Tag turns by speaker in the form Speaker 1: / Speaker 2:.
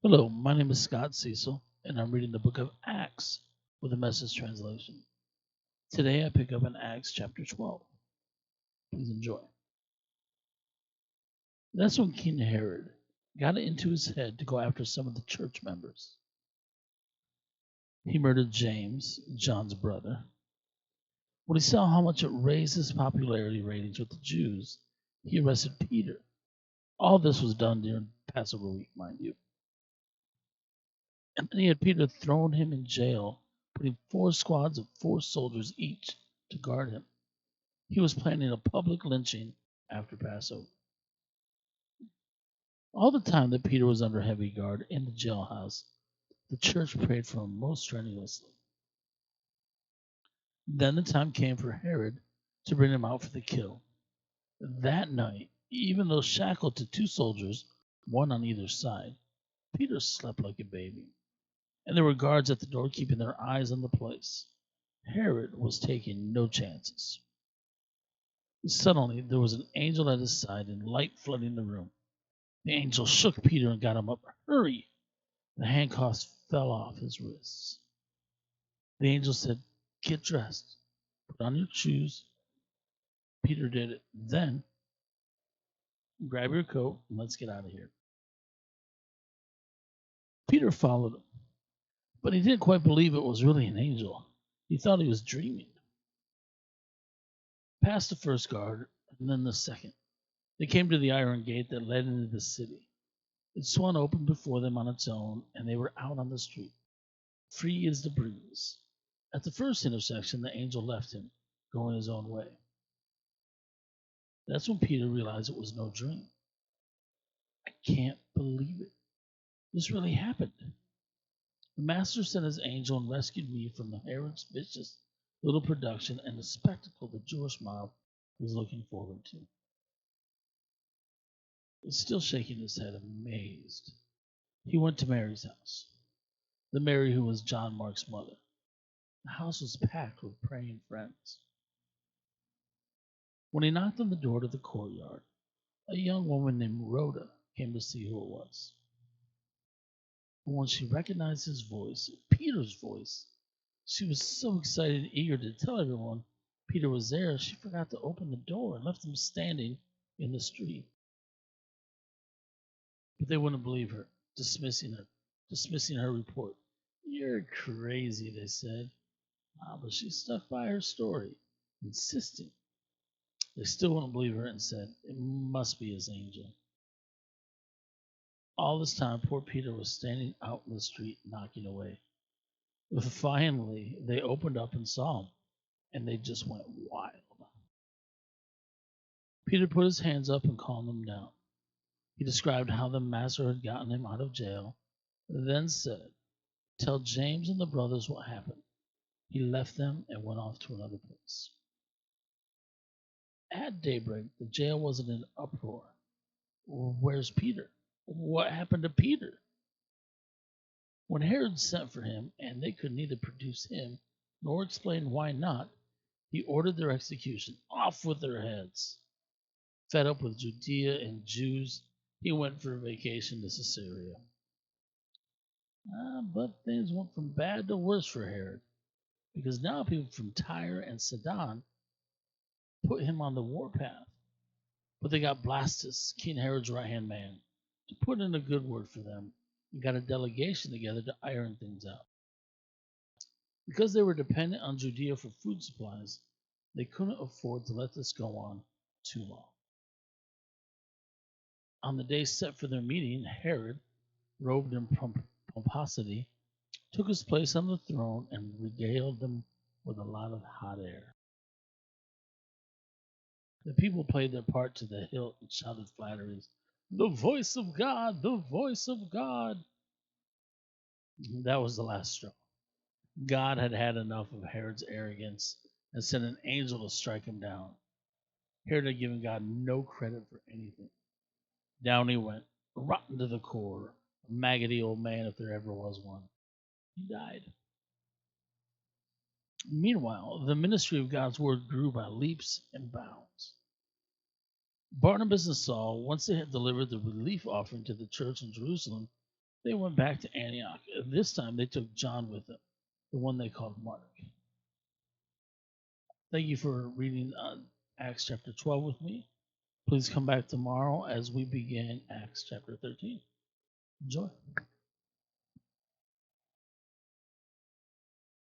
Speaker 1: Hello, my name is Scott Cecil, and I'm reading the book of Acts with a Message translation. Today I pick up in Acts chapter 12. Please enjoy. That's when King Herod got it into his head to go after some of the church members. He murdered James, John's brother. When he saw how much it raised his popularity ratings with the Jews, he arrested Peter. All this was done during Passover week, mind you. And then he had Peter thrown him in jail, putting 4 squads of 4 soldiers each to guard him. He was planning a public lynching after Passover. All the time that Peter was under heavy guard in the jailhouse, the church prayed for him most strenuously. Then the time came for Herod to bring him out for the kill. That night, even though shackled to 2 soldiers, one on either side, Peter slept like a baby, and there were guards at the door keeping their eyes on the place. Herod was taking no chances. Suddenly, there was an angel at his side and light flooding the room. The angel shook Peter and got him up. Hurry! The handcuffs fell off his wrists. The angel said, Get dressed. Put on your shoes. Peter did it. Then, grab your coat and let's get out of here. Peter followed him, but he didn't quite believe it was really an angel. He thought he was dreaming. Past the first guard and then the second, they came to the iron gate that led into the city. It swung open before them on its own, and they were out on the street, free as the breeze. At the first intersection, the angel left him, going his own way. That's when Peter realized it was no dream. I can't believe it. This really happened. The master sent his angel and rescued me from the Herod's vicious little production and the spectacle the Jewish mob was looking forward to. Still shaking his head, amazed, he went to Mary's house, the Mary who was John Mark's mother. The house was packed with praying friends. When he knocked on the door to the courtyard, a young woman named Rhoda came to see who it was. And when she recognized his voice, Peter's voice, she was so excited and eager to tell everyone Peter was there, she forgot to open the door and left him standing in the street. But they wouldn't believe her, dismissing her report. You're crazy, they said. But she stuck by her story, insisting. They still wouldn't believe her and said, It must be his angel. All this time, poor Peter was standing out in the street, knocking away. But finally, they opened up and saw him, and they just went wild. Peter put his hands up and calmed them down. He described how the master had gotten him out of jail, then said, Tell James and the brothers what happened. He left them and went off to another place. At daybreak, the jail was in an uproar. Where's Peter? What happened to Peter? When Herod sent for him, and they could neither produce him nor explain why not, he ordered their execution. Off with their heads. Fed up with Judea and Jews, he went for a vacation to Caesarea. But things went from bad to worse for Herod, because now people from Tyre and Sidon put him on the warpath. But they got Blastus, King Herod's right hand man, to put in a good word for them and got a delegation together to iron things out. Because they were dependent on Judea for food supplies, they couldn't afford to let this go on too long. On the day set for their meeting, Herod, robed in pomposity, took his place on the throne and regaled them with a lot of hot air. The people played their part to the hilt and shouted flatteries. The voice of God, the voice of God. That was the last straw. God had had enough of Herod's arrogance and sent an angel to strike him down. Herod had given God no credit for anything. Down he went, rotten to the core, a maggoty old man if there ever was one. He died. Meanwhile, the ministry of God's word grew by leaps and bounds. Barnabas and Saul, once they had delivered the relief offering to the church in Jerusalem, They went back to Antioch. This time they took John with them, the one they called Mark. Thank you for reading Acts chapter 12 with me. Please come back tomorrow as we begin Acts chapter 13. Enjoy.